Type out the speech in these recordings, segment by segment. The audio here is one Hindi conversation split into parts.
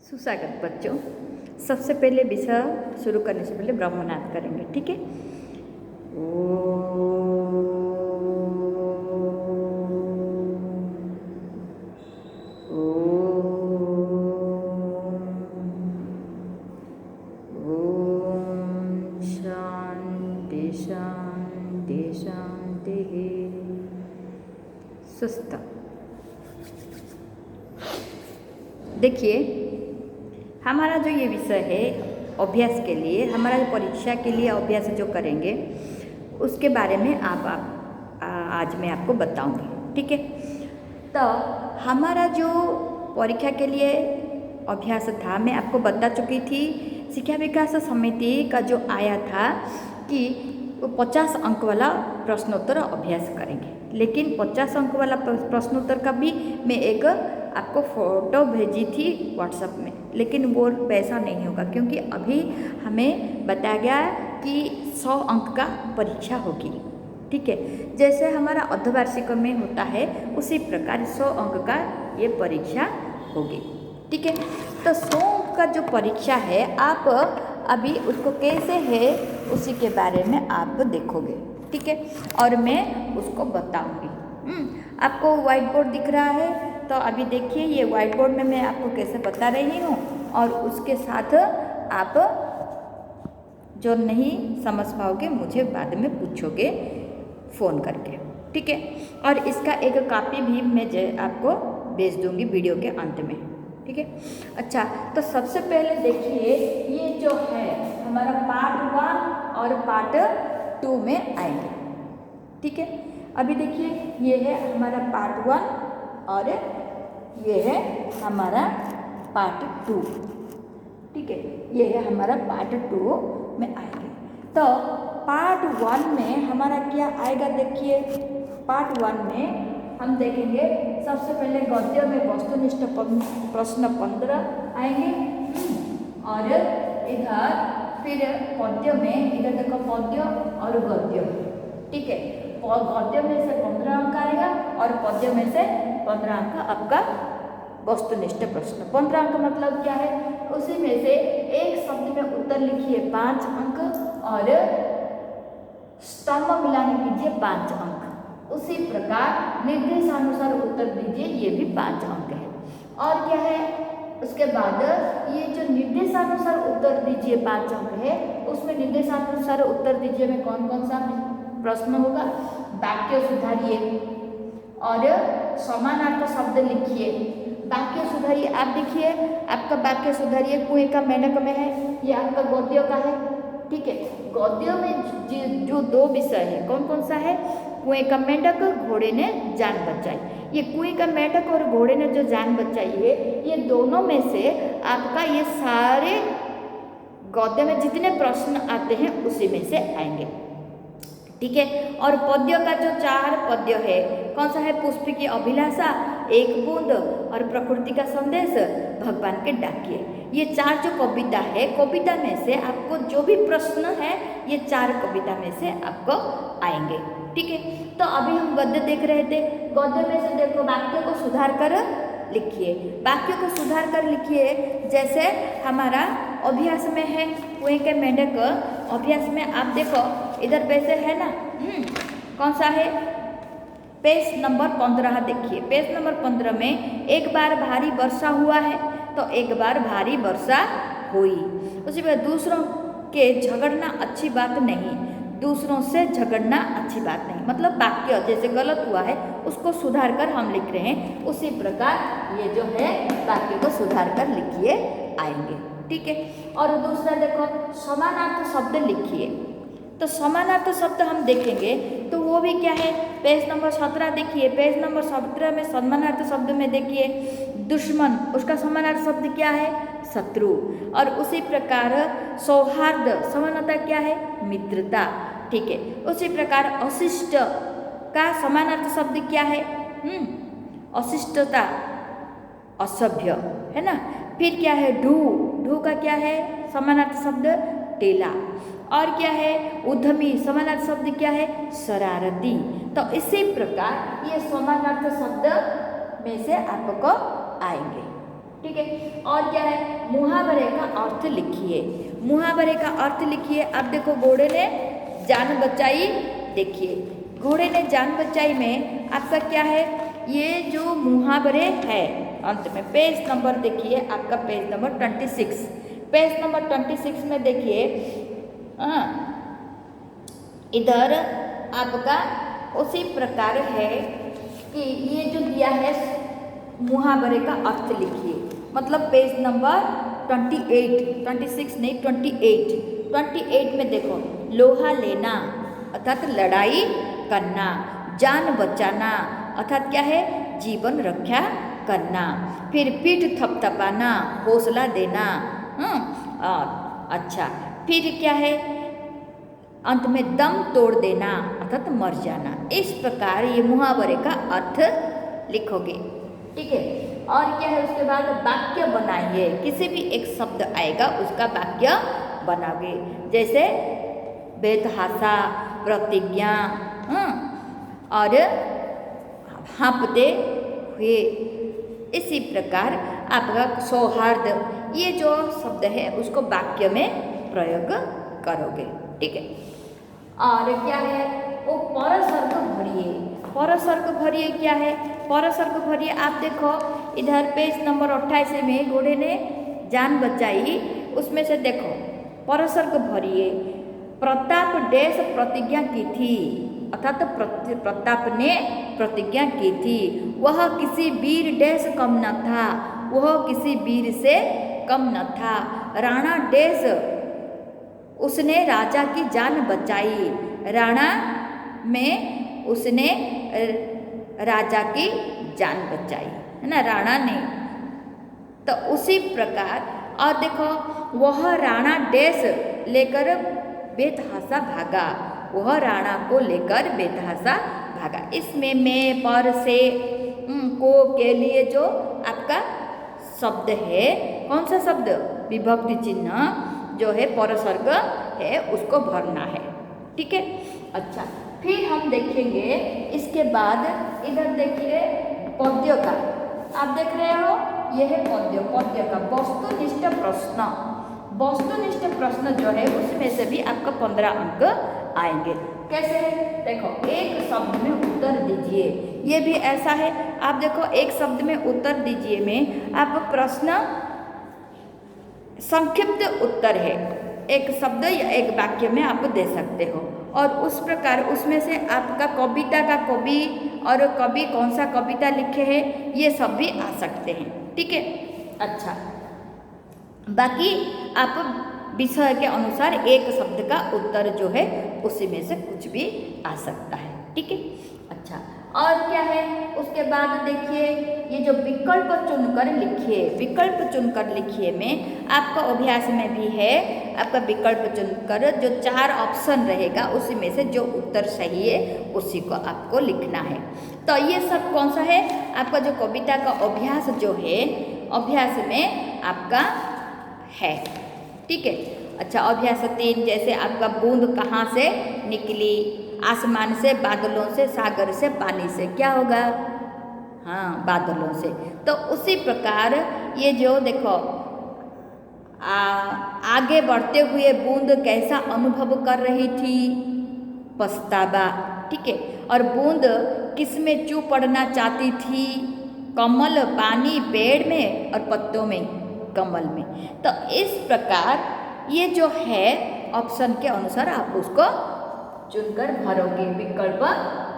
सुस्वागत बच्चों। सबसे पहले विषय शुरू करने से पहले ब्रह्मनाद करेंगे, ठीक है। ओम शांति शांति शांति। स्वस्थ। देखिए, हमारा जो ये विषय है अभ्यास के लिए, हमारा जो परीक्षा के लिए अभ्यास जो करेंगे उसके बारे में आज मैं आपको बताऊंगी, ठीक है। तो हमारा जो परीक्षा के लिए अभ्यास था मैं आपको बता चुकी थी। शिक्षा विकास समिति का जो आया था कि 50 अंक वाला प्रश्नोत्तर अभ्यास करेंगे, लेकिन 50 अंक वाला प्रश्नोत्तर का भी मैं एक आपको फ़ोटो भेजी थी व्हाट्सएप में, लेकिन वो वैसा नहीं होगा क्योंकि अभी हमें बताया गया कि 100 अंक का परीक्षा होगी, ठीक है। जैसे हमारा अर्धवार्षिक में होता है उसी प्रकार 100 अंक का ये परीक्षा होगी, ठीक है। तो 100 अंक का जो परीक्षा है आप अभी उसको कैसे है उसी के बारे में आप देखोगे, ठीक है, और मैं उसको बताऊंगी। आपको व्हाइट बोर्ड दिख रहा है, तो अभी देखिए ये व्हाइट बोर्ड में मैं आपको कैसे बता रही हूँ, और उसके साथ आप जो नहीं समझ पाओगे मुझे बाद में पूछोगे फ़ोन करके, ठीक है। और इसका एक कॉपी भी मैं आपको भेज दूँगी वीडियो के अंत में, ठीक है। अच्छा, तो सबसे पहले देखिए ये जो है हमारा पार्ट 1 और पार्ट 2 में आएंगे, ठीक है। अभी देखिए ये है हमारा पार्ट 1 और ये है हमारा पार्ट 2, ठीक है। ये है हमारा पार्ट 2 में आएंगे। तो पार्ट 1 में हमारा क्या आएगा, देखिए पार्ट 1 में हम देखेंगे सबसे पहले गद्य में वस्तुनिष्ठ प्रश्न 15 आएंगे, और इधर फिर पद्य में, इधर देखो पद्य और गद्य, ठीक है। और गद्य में से 15 अंक आएगा और पद्य में से 15 अंक आपका वस्तुनिष्ठ प्रश्न। 15 अंक मतलब क्या है, उसी में से एक शब्द में उत्तर लिखिए 5 अंक और स्तंभ मिलान कीजिए 5 अंक। उसी प्रकार निर्देशानुसार उत्तर दीजिए, ये भी 5 अंक है। और क्या है उसके बाद ये जो निर्देशानुसार उत्तर दीजिए 5 अंक है, उसमें निर्देशानुसार उत्तर दीजिए में कौन कौन सा प्रश्न होगा, वाक्य सुधारिए और समानार्थक शब्द लिखिए। वाक्य सुधारिए, आप देखिए आपका वाक्य सुधारिए कुएं का मेंढक में है, ये आपका गद्य का है, ठीक है। गद्य में जो 2 विषय है कौन कौन सा है, कुएं का मेंढक, घोड़े ने जान बचाई। ये कुएं का मेंढक और घोड़े ने जो जान बचाई है, ये दोनों में से आपका ये सारे गद्य में जितने प्रश्न आते हैं उसी में से आएंगे, ठीक है। और पद्य का जो 4 पद्य है कौन सा है, पुष्प की अभिलाषा, एक बूंद और प्रकृति का संदेश, भगवान के डाकिए। ये 4 जो कविता है, कविता में से आपको जो भी प्रश्न है ये 4 कविता में से आपको आएंगे, ठीक है। तो अभी हम गद्य देख रहे थे, गद्य में से देखो वाक्य को सुधार कर लिखिए, वाक्य को सुधार कर लिखिए। जैसे हमारा अभ्यास में है कुएं के मेंढक, अभ्यास में आप देखो इधर वैसे है ना, कौन सा है, पेज नंबर 15 देखिए। पेज नंबर 15 में एक बार भारी वर्षा हुआ है, तो एक बार भारी वर्षा हुई। उसी पर दूसरों के झगड़ना अच्छी बात नहीं, दूसरों से झगड़ना अच्छी बात नहीं, मतलब वाक्य जैसे गलत हुआ है उसको सुधार कर हम लिख रहे हैं, उसी प्रकार ये जो है वाक्य को सुधार कर लिखिए आएंगे, ठीक है। और दूसरा देखो समानार्थक शब्द लिखिए। तो समानार्थक शब्द हम देखेंगे तो वो भी क्या है, पेज नंबर 17 देखिए। पेज नंबर 17 में समानार्थक शब्द में देखिए दुश्मन, उसका समानार्थक शब्द क्या है, शत्रु। और उसी प्रकार सौहार्द, समानता क्या है, मित्रता, ठीक है। उसी प्रकार अशिष्ट का समानार्थक शब्द क्या है, अशिष्टता, असभ्य, है ना। फिर क्या है, ढू का क्या है समानार्थक शब्द, टेला। और क्या है, उद्यमी, समानार्थक शब्द क्या है, शरारती। तो इसी प्रकार ये समानार्थक शब्द में से आपको आएंगे, ठीक है। और क्या है, मुहावरे का अर्थ लिखिए। मुहावरे का अर्थ लिखिए। अब देखो, घोड़े ने जान बचाई। देखिए, घोड़े ने जान बचाई में आपका क्या है, ये जो मुहावरे है अंत में पेज नंबर देखिए, आपका पेज नंबर 26। पेज नंबर 26 में देखिए, इधर आपका उसी प्रकार है कि ये जो दिया है मुहावरे का अर्थ लिखिए। मतलब पेज नंबर 28, 26 नहीं 28 में देखो, लोहा लेना अर्थात लड़ाई करना, जान बचाना अर्थात क्या है, जीवन रक्षा करना, फिर पीठ थपथपाना, हौसला देना। अच्छा, फिर क्या है, अंत में दम तोड़ देना अर्थात मर जाना। इस प्रकार ये मुहावरे का अर्थ लिखोगे, ठीक है। और क्या है, उसके बाद वाक्य बनाइए। किसी भी एक शब्द आएगा उसका वाक्य बनाओगे, जैसे बेतहासा, प्रतिज्ञा और हाँफते हुए। इसी प्रकार आपका सौहार्द, ये जो शब्द है उसको वाक्य में प्रयोग करोगे, ठीक है। और क्या है, वो परसर्ग भरिए। परसर्ग भरिए क्या है, परसर्ग भरिए आप देखो इधर पेज नंबर 28 में घोड़े ने जान बचाई, उसमें से देखो परसर्ग भरिए। प्रताप डैश प्रतिज्ञा की थी, अर्थात प्रताप ने प्रतिज्ञा की थी। वह किसी वीर डैश कम न था, वह किसी वीर से कम न था। राणा डैश, उसने राजा की जान बचाई। राणा में उसने राजा की जान बचाई, है ना, राणा ने। तो उसी प्रकार और देखो, वह राणा डैश लेकर बेतहासा भागा। वह राणा को लेकर बेतहासा भागा। इसमें में, पर, से, को के लिए जो आपका शब्द है, कौन सा शब्द, विभक्ति चिन्ह जो है परसर्ग है उसको भरना है, ठीक है। अच्छा, फिर हम देखेंगे इसके बाद इधर देखिए पद्य का, आप देख रहे हो, यह है पद्य। पद्य का वस्तुनिष्ठ प्रश्न, वस्तुनिष्ठ प्रश्न जो है उसमें से भी आपका 15 अंक आएंगे। कैसे है, देखो, एक शब्द में उत्तर दीजिए। ये भी ऐसा है, आप देखो एक शब्द में उत्तर दीजिए में आप प्रश्न संक्षिप्त उत्तर है, एक शब्द या एक वाक्य में आप दे सकते हो। और उस प्रकार उसमें से आपका कविता का कवि और कवि कौन सा कविता लिखे हैं ये सब भी आ सकते हैं, ठीक है। अच्छा, बाकी आप विषय के अनुसार एक शब्द का उत्तर जो है उसी में से कुछ भी आ सकता है, ठीक है। अच्छा, और क्या है, उसके बाद देखिए ये जो विकल्प चुनकर लिखिए, विकल्प चुनकर लिखिए में आपका अभ्यास में भी है, आपका विकल्प चुनकर जो 4 ऑप्शन रहेगा उसी में से जो उत्तर सही है उसी को आपको लिखना है। तो ये सब कौन सा है, आपका जो कविता का अभ्यास जो है, अभ्यास में आपका है, ठीक है। अच्छा, अभ्यास 3 जैसे आपका बूंद कहाँ से निकली, आसमान से, बादलों से, सागर से, पानी से, क्या होगा, हाँ, बादलों से। तो उसी प्रकार ये जो देखो आगे बढ़ते हुए बूंद कैसा अनुभव कर रही थी, पछतावा, ठीक है। और बूंद किस में चू पड़ना चाहती थी, कमल, पानी, पेड़ में और पत्तों में, कमल में। तो इस प्रकार ये जो है ऑप्शन के अनुसार आप उसको चुनकर भरोगे, विकल्प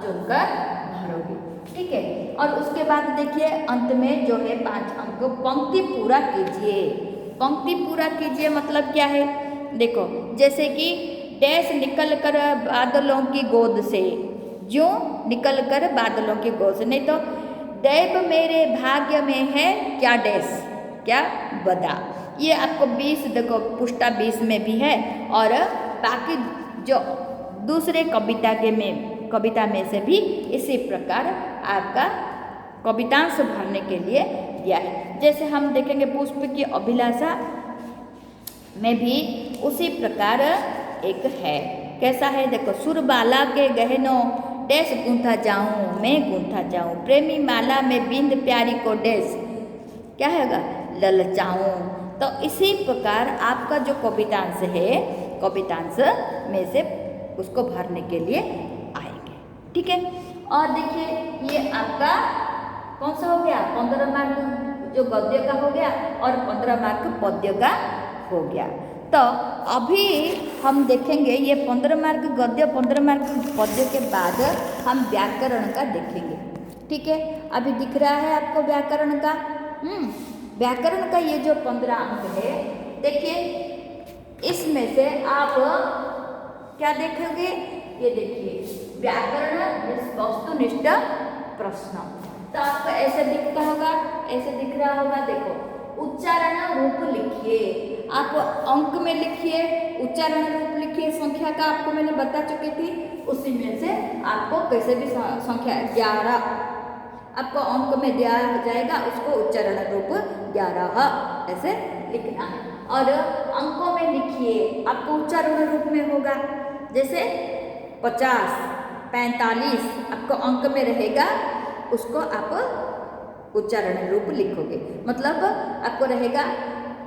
चुनकर भरोगे, ठीक है। और उसके बाद देखिए अंत में जो है 5 अंक, पंक्ति पूरा कीजिए। पंक्ति पूरा कीजिए मतलब क्या है, देखो जैसे कि डैश निकल कर बादलों की गोद से, जो निकल कर बादलों की गोद से, नहीं तो दैव मेरे भाग्य में है क्या डैश, क्या बदा। ये आपको 20 देखो पुष्टा 20 में भी है, और बाकी जो दूसरे कविता में से भी इसी प्रकार आपका कवितांश भरने के लिए दिया है। जैसे हम देखेंगे पुष्प की अभिलाषा में भी उसी प्रकार एक है, कैसा है, देखो, सुरबाला के गहनों डैश गूंथा जाऊं, मैं गूंथा जाऊं, प्रेमी माला में बिंद प्यारी को डैश, क्या होगा, ललचाऊं। तो इसी प्रकार आपका जो कवितांश है, कवितांश में से उसको भरने के लिए आएंगे। ठीक है। और देखिए ये आपका कौन सा हो गया, 15 मार्क जो गद्य का हो गया और 15 मार्क पद्य का हो गया। तो अभी हम देखेंगे ये 15 मार्क गद्य 15 मार्क पद्य के बाद हम व्याकरण का देखेंगे। ठीक है। अभी दिख रहा है आपको व्याकरण का। व्याकरण का ये जो 15 अंक है, देखिए इसमें से आप क्या देखोगे, ये देखिए व्याकरण वस्तुनिष्ठ प्रश्न। तो आपको ऐसे दिखता होगा, ऐसे दिख रहा होगा। देखो उच्चारण रूप लिखिए, आप अंक में लिखिए, उच्चारण रूप लिखिए। संख्या का आपको मैंने बता चुकी थी, उसी में से आपको कैसे भी संख्या 11 आपको अंक में दिया जाएगा, उसको उच्चारण रूप 11 ऐसे लिखना है। और अंकों में लिखिए, आपको उच्चारण रूप में होगा, जैसे 50, 45 आपको अंक में रहेगा, उसको आप उच्चारण रूप लिखोगे। मतलब आपको रहेगा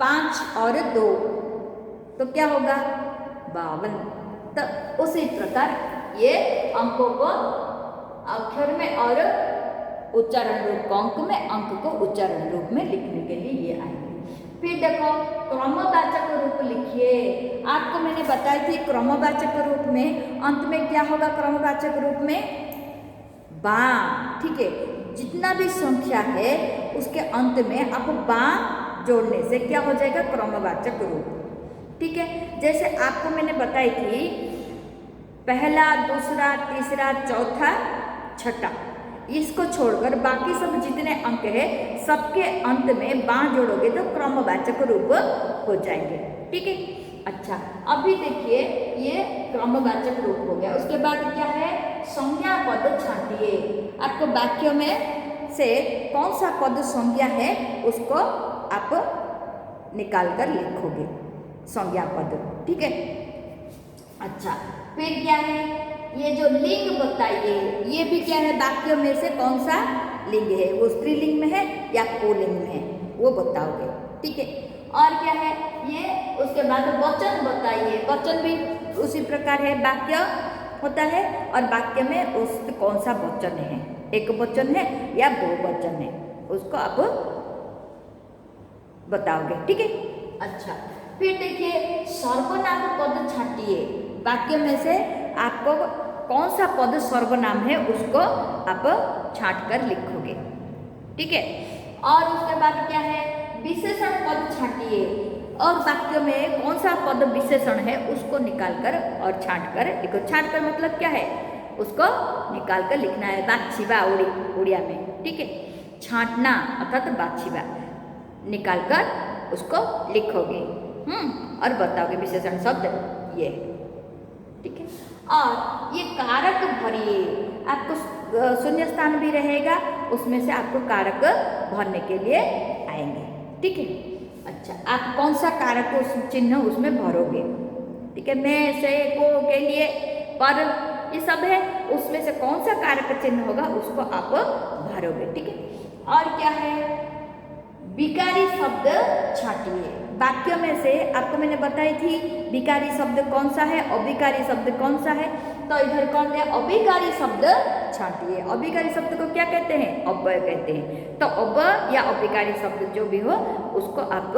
5 और 2 तो क्या होगा 52। तो उसी प्रकार ये अंकों को अक्षर में और उच्चारण रूप को अंक में, अंक को उच्चारण रूप में लिखने के लिए ये आएंगे। फिर देखो क्रमवाचक रूप लिखिए। आपको मैंने बताई थी क्रमवाचक रूप में अंत में क्या होगा, क्रमवाचक रूप में बा। ठीक है। जितना भी संख्या है उसके अंत में आप बा जोड़ने से क्या हो जाएगा, क्रमवाचक रूप। ठीक है। जैसे आपको मैंने बताई थी पहला, दूसरा, तीसरा, चौथा, छठा, इसको छोड़कर बाकी सब जितने अंक है सबके अंत में बा जोड़ोगे तो क्रमवाचक रूप हो जाएंगे। ठीक है। अच्छा, अभी देखिए ये क्रमवाचक रूप हो गया। उसके बाद क्या है, संज्ञा पद छांटिए। आपको वाक्य में से कौन सा पद संज्ञा है उसको आप निकाल कर लिखोगे, संज्ञा पद। ठीक है। अच्छा, फिर क्या है, ये जो लिंग बताइए, ये भी क्या है, वाक्य में से कौन सा लिंग है, वो स्त्रीलिंग में है या पुल्लिंग में है वो बताओगे। ठीक है। और क्या है ये, उसके बाद वचन बताइए। वचन भी उसी प्रकार है, वाक्य होता है और वाक्य में उस कौन सा वचन है, एक वचन है या बहुवचन है, उसको आप बताओगे। ठीक है। अच्छा, फिर देखिए सर्वनाम पद छांटिए। वाक्य में से आपको कौन सा पद सर्वनाम है उसको आप छांट कर लिखोगे। ठीक है। और उसके बाद क्या है, विशेषण पद छांटिए। और वाक्य में कौन सा पद विशेषण है उसको निकाल कर और छांट कर लिखो। छांट कर मतलब क्या है, उसको निकाल कर लिखना है, बाछिबा उड़िया में। ठीक है। छांटना अर्थात बाछिबा निकाल कर उसको लिखोगे और बताओगे विशेषण शब्द ये। ठीक है। और ये कारक भरिए, आपको शून्य स्थान भी रहेगा, उसमें से आपको कारक भरने के लिए आएंगे। ठीक है। अच्छा, आप कौन सा कारक चिन्ह उसमें भरोगे। ठीक है। मैं, से, को के लिए, पर, ये सब है, उसमें से कौन सा कारक चिन्ह होगा उसको आप भरोगे। ठीक है। और क्या है, विकारी शब्द छांटिए। वाक्य में से आपको मैंने बताई थी विकारी शब्द कौन सा है, अविकारी शब्द कौन सा है, तो इधर कौन है, अविकारी शब्द छांटिए। अविकारी शब्द को क्या कहते हैं, अव्यय कहते हैं। तो अव्यय या अविकारी शब्द जो भी हो उसको आप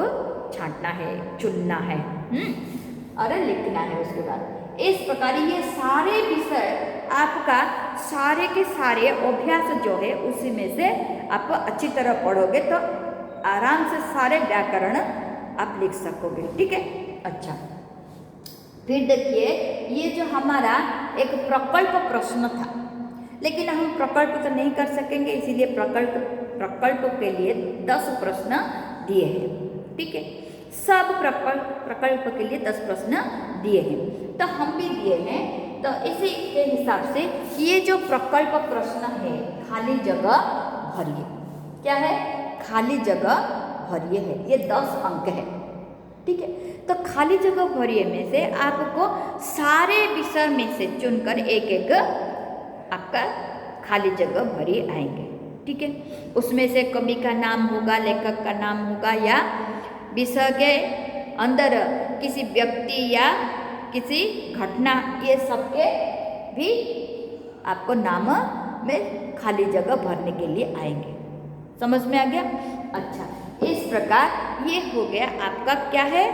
छांटना है, चुनना है और लिखना है उसके बाद। इस प्रकार ये सारे विषय आपका सारे के सारे अभ्यास जो है उसी में से आप अच्छी तरह पढ़ोगे तो आराम से सारे व्याकरण आप लिख सकोगे। ठीक है। अच्छा, फिर देखिए ये जो हमारा एक प्रकल्प प्रश्न था, लेकिन हम प्रकल्प तो नहीं कर सकेंगे, इसीलिए प्रकल्प के लिए 10 प्रश्न दिए हैं। ठीक है। सब प्रकल्प के लिए 10 प्रश्न दिए हैं, तो हम भी दिए हैं। तो इसी के हिसाब से ये जो प्रकल्प प्रश्न है, खाली जगह भरिए। क्या है, खाली जगह भरिए है, ये 10 अंक है। ठीक है। तो खाली जगह भरिए में से आपको सारे विषय में से चुनकर एक एक आपका खाली जगह भरिए आएंगे। ठीक है। उसमें से कवि का नाम होगा, लेखक का नाम होगा, या विषय के अंदर किसी व्यक्ति या किसी घटना, ये सबके भी आपको नाम में खाली जगह भरने के लिए आएंगे। समझ में आ गया? अच्छा, इस प्रकार ये हो गया आपका क्या है,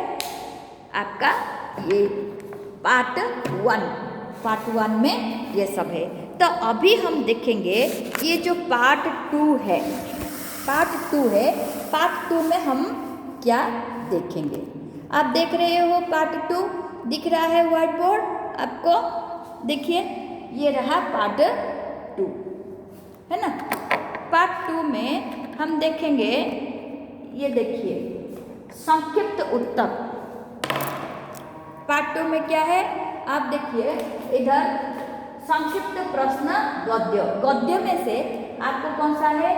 आपका ये पार्ट 1। पार्ट 1 में ये सब है। तो अभी हम देखेंगे ये जो पार्ट 2 है। पार्ट 2 है, पार्ट 2 में हम क्या देखेंगे? आप देख रहे हो पार्ट 2 दिख रहा है व्हाइट बोर्ड आपको? देखिए, ये रहा पार्ट 2, है ना। पार्ट 2 में हम देखेंगे, ये देखिए संक्षिप्त उत्तर। पार्ट 2 में क्या है आप देखिए, इधर संक्षिप्त प्रश्न गद्य। गद्य में से आपको कौन सा है,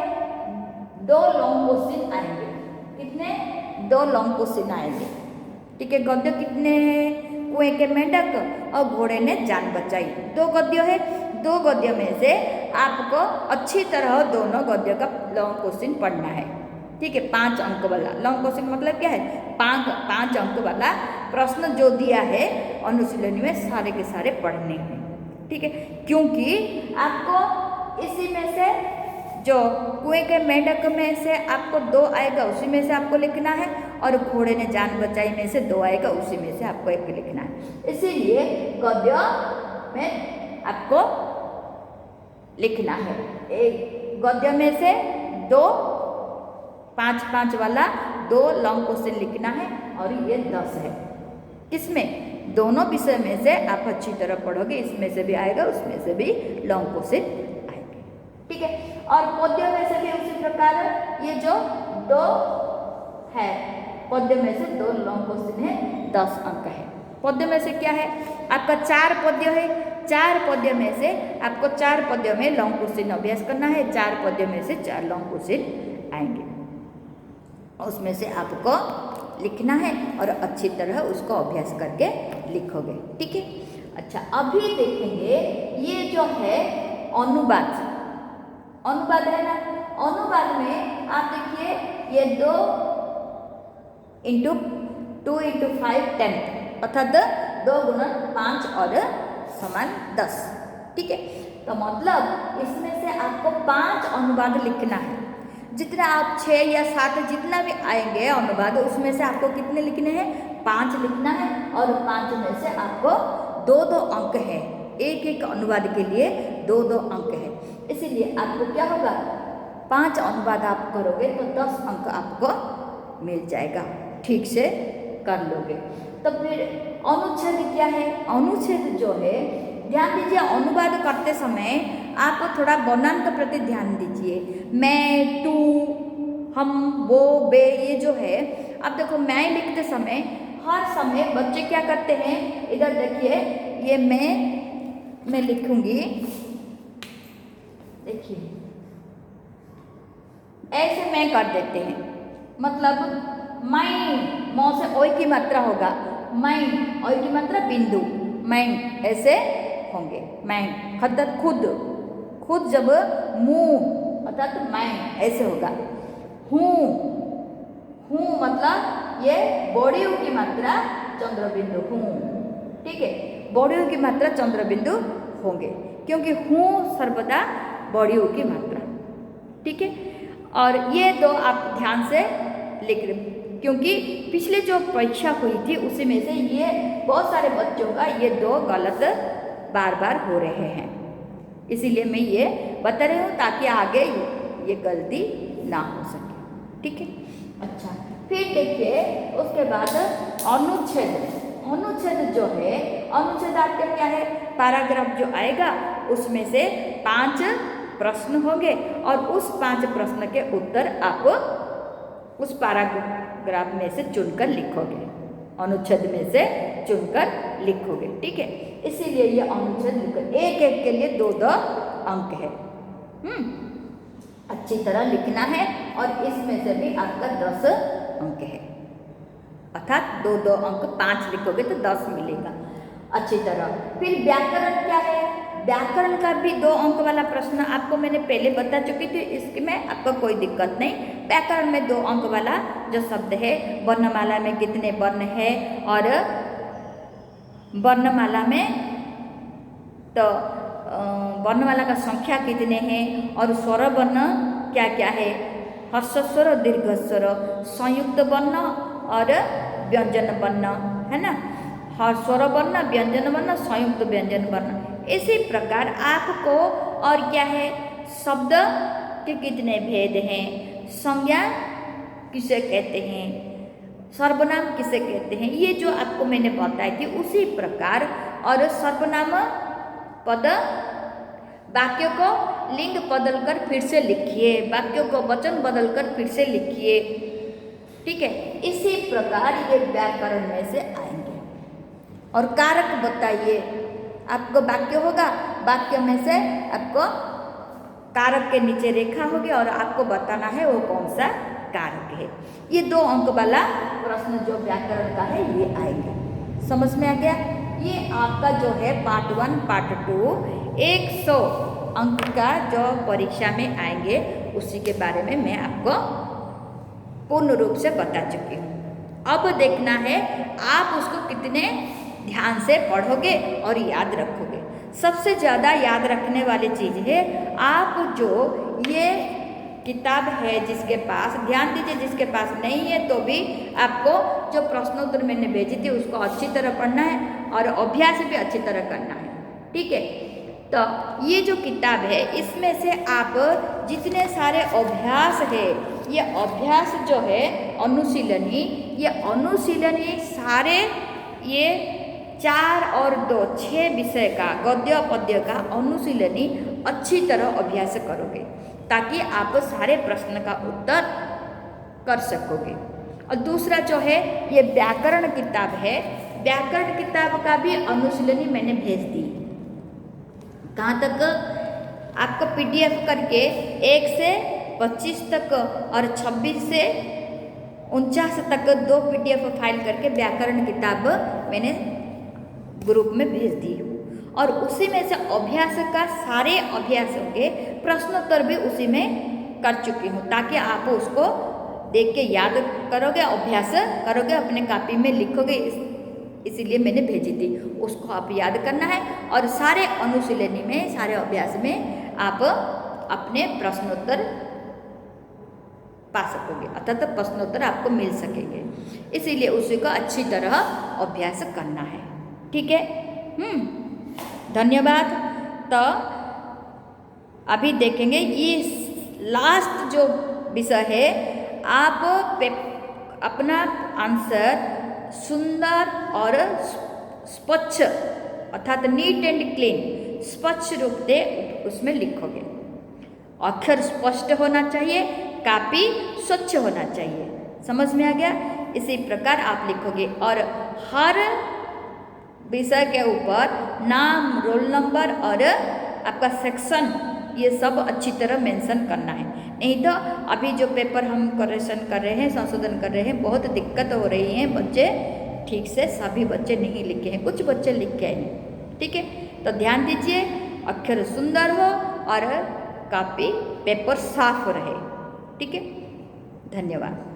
2 लॉन्ग क्वेश्चन आएंगे। कितने? 2 लॉन्ग क्वेश्चन आएंगे, ठीक है। गद्य कितने हैं? कुएं के मेंढक और घोड़े ने जान बचाई, 2 गद्य है। 2 गद्य में से आपको अच्छी तरह दोनों गद्य का लॉन्ग क्वेश्चन पढ़ना है, ठीक है। 5 अंक वाला लॉन्ग क्वेश्चन मतलब क्या है, 5 अंक वाला प्रश्न जो दिया है अनुशीलनी में सारे के सारे पढ़ने हैं, ठीक है। क्योंकि आपको इसी में से जो कुएं के मेंढक में से आपको 2 आएगा, उसी में से आपको लिखना है, और घोड़े ने जान बचाई में से 2 आएगा, उसी में से आपको 1 लिखना है। इसीलिए गद्य में आपको लिखना है, एक गद्य में से 2 5-5 वाला 2 लॉन्ग क्वेश्चन लिखना है, और ये 10 है। किसमें? दोनों विषय में से आप अच्छी तरह पढ़ोगे, इसमें से भी आएगा, उसमें से भी लॉन्ग क्वेश्चन आएंगे, ठीक है। और पद्य में से भी उसी प्रकार ये जो 2 है, पद्य में से 2 लॉन्ग क्वेश्चन है, 10 अंक है। पद्य में से क्या है आपका 4 पद्य है। 4 पद्य में से आपको 4 पद्य में लॉन्ग क्वेश्चन अभ्यास करना है। 4 पद्य में से 4 लॉन्ग क्वेश्चन आएंगे, उसमें से आपको लिखना है और अच्छी तरह उसको अभ्यास करके लिखोगे, ठीक है। अच्छा, अभी देखेंगे ये जो है अनुवाद। अनुवाद है ना, अनुवाद में आप देखिए ये 2 × 2 × 5 10, अर्थात 2 × 5 और समान 10, ठीक है। तो मतलब इसमें से आपको 5 अनुवाद लिखना है। जितना आप 6 या 7 जितना भी आएंगे अनुवाद, उसमें से आपको कितने लिखने हैं? 5 लिखना है, और 5 में से आपको 2-2 अंक है। एक अनुवाद के लिए 2-2 अंक है। इसीलिए आपको क्या होगा, 5 अनुवाद आप करोगे तो 10 अंक आपको मिल जाएगा, ठीक से कर लोगे। तो फिर अनुच्छेद क्या है? अनुच्छेद जो है, ध्यान दीजिए, अनुवाद करते समय आप थोड़ा बनान के प्रति ध्यान दीजिए। मैं, तू, हम, वो, वे, ये जो है, अब देखो मैं लिखते समय हर समय बच्चे क्या करते हैं, इधर देखिए, ये मैं लिखूंगी, देखिए ऐसे मैं कर देते हैं, मतलब मैं, मौ से ओय की मात्रा होगा, मैं, ओय की मात्रा बिंदु, मैं, ऐसे होंगे। मैं अर्थात खुद, खुद जब मुंह अर्थात मैं ऐसे होगा। हूँ, हूँ मतलब ये बड़ी ऊ की मात्रा चंद्र बिंदु हूँ, ठीक है। बड़ी ऊ की मात्रा चंद्र बिंदु होंगे, क्योंकि हूँ सर्वदा बड़ी ऊ की मात्रा, ठीक है। और ये 2 आप ध्यान से लिख रहे, क्योंकि पिछले जो परीक्षा हुई थी उसी में से ये बहुत सारे बच्चों का ये 2 गलत बार बार हो रहे हैं। इसीलिए मैं ये बता रही हूँ ताकि आगे ये गलती ना हो सके, ठीक है। अच्छा, फिर देखिए उसके बाद अनुच्छेद। अनुच्छेद जो है, अनुच्छेद आपका क्या है, पैराग्राफ जो आएगा उसमें से 5 प्रश्न होंगे, और उस 5 प्रश्न के उत्तर आप उस पैराग्राफ में से चुनकर लिखोगे, अनुच्छेद में से चुनकर लिखोगे, ठीक है। इसीलिए ये अनुच्छेद लिखो, एक के लिए 2-2 अंक है। अच्छी तरह लिखना है, और इसमें से भी आपका 10 अंक है, अर्थात 2-2 अंक, 5 लिखोगे तो 10 मिलेगा अच्छी तरह। फिर व्याकरण क्या है? व्याकरण का भी 2 अंक वाला प्रश्न आपको मैंने पहले बता चुकी थी, इसमें आपको कोई दिक्कत नहीं। व्याकरण में 2 अंक वाला जो शब्द है, वर्णमाला में कितने वर्ण है और वर्णमाला में तो वर्णमाला का संख्या कितने हैं और स्वर वर्ण क्या क्या है, हर्ष स्वर, दीर्घ स्वर, संयुक्त वर्ण और व्यंजन वर्ण, है ना। हर स्वर वर्ण, व्यंजन वर्ण, संयुक्त व्यंजन वर्ण। इसी प्रकार आपको और क्या है, शब्द के कितने भेद हैं, संज्ञा किसे कहते हैं, सर्वनाम किसे कहते हैं, ये जो आपको मैंने बताई थी उसी प्रकार। और सर्वनाम पद वाक्यों को लिंग बदलकर फिर से लिखिए, वाक्यों को वचन बदलकर फिर से लिखिए, ठीक है। इसी प्रकार ये व्याकरण में से आएंगे। और कारक बताइए, आपको वाक्य होगा, वाक्य में से आपको कारक के नीचे रेखा होगी और आपको बताना है वो कौन सा कारक है। ये 2 अंक वाला प्रश्न जो व्याकरण का है ये आएंगे। समझ में आ गया। ये आपका जो है पार्ट 1 पार्ट 2 100 अंक का जो परीक्षा में आएंगे उसी के बारे में मैं आपको पूर्ण रूप से बता चुकी हूँ। अब देखना है आप उसको कितने ध्यान से पढ़ोगे और याद रखोगे। सबसे ज़्यादा याद रखने वाली चीज़ है, आप जो ये किताब है जिसके पास, ध्यान दीजिए जिसके पास नहीं है तो भी आपको जो प्रश्नोत्तर मैंने भेजी थी उसको अच्छी तरह पढ़ना है और अभ्यास भी अच्छी तरह करना है, ठीक है। तो ये जो किताब है इसमें से आप जितने सारे अभ्यास है, ये अभ्यास जो है अनुशीलनी, ये अनुशीलनी सारे ये 4 और 2 6 विषय का गद्य पद्य का अनुशीलनी अच्छी तरह अभ्यास करोगे ताकि आप सारे प्रश्न का उत्तर कर सकोगे। और दूसरा जो है ये व्याकरण किताब है, व्याकरण किताब का भी अनुशीलनी मैंने भेज दी। कहाँ तक? आपको PDF करके 1 से 25 तक और 26 से 49 तक 2 PDF फाइल करके व्याकरण किताब मैंने ग्रुप में भेज दी और उसी में से अभ्यास का सारे अभ्यासों के प्रश्नोत्तर भी उसी में कर चुकी हूँ ताकि आप उसको देख के याद करोगे, अभ्यास करोगे, अपने कॉपी में लिखोगे, इसीलिए मैंने भेजी थी। उसको आप याद करना है और सारे अनुशीलनी में, सारे अभ्यास में आप अपने प्रश्नोत्तर पा सकोगे, अर्थात प्रश्नोत्तर आपको मिल सकेंगे। इसीलिए उसी को अच्छी तरह अभ्यास करना है, ठीक है। धन्यवाद। तो अभी देखेंगे ये लास्ट जो विषय है, आप अपना आंसर सुंदर और स्वच्छ अर्थात नीट एंड क्लीन स्वच्छ रूप से उसमें लिखोगे। अक्षर स्पष्ट होना चाहिए, कॉपी स्वच्छ होना चाहिए। समझ में आ गया? इसी प्रकार आप लिखोगे और हर विषय के ऊपर नाम, रोल नंबर और आपका सेक्शन ये सब अच्छी तरह मेंशन करना है। नहीं तो अभी जो पेपर हम करेक्शन कर रहे हैं, संशोधन कर रहे हैं, बहुत दिक्कत हो रही है। बच्चे ठीक से सभी बच्चे नहीं लिखे हैं, कुछ बच्चे लिख के हैं, ठीक है। तो ध्यान दीजिए, अक्षर सुंदर हो और कॉपी पेपर साफ रहे, ठीक है। धन्यवाद।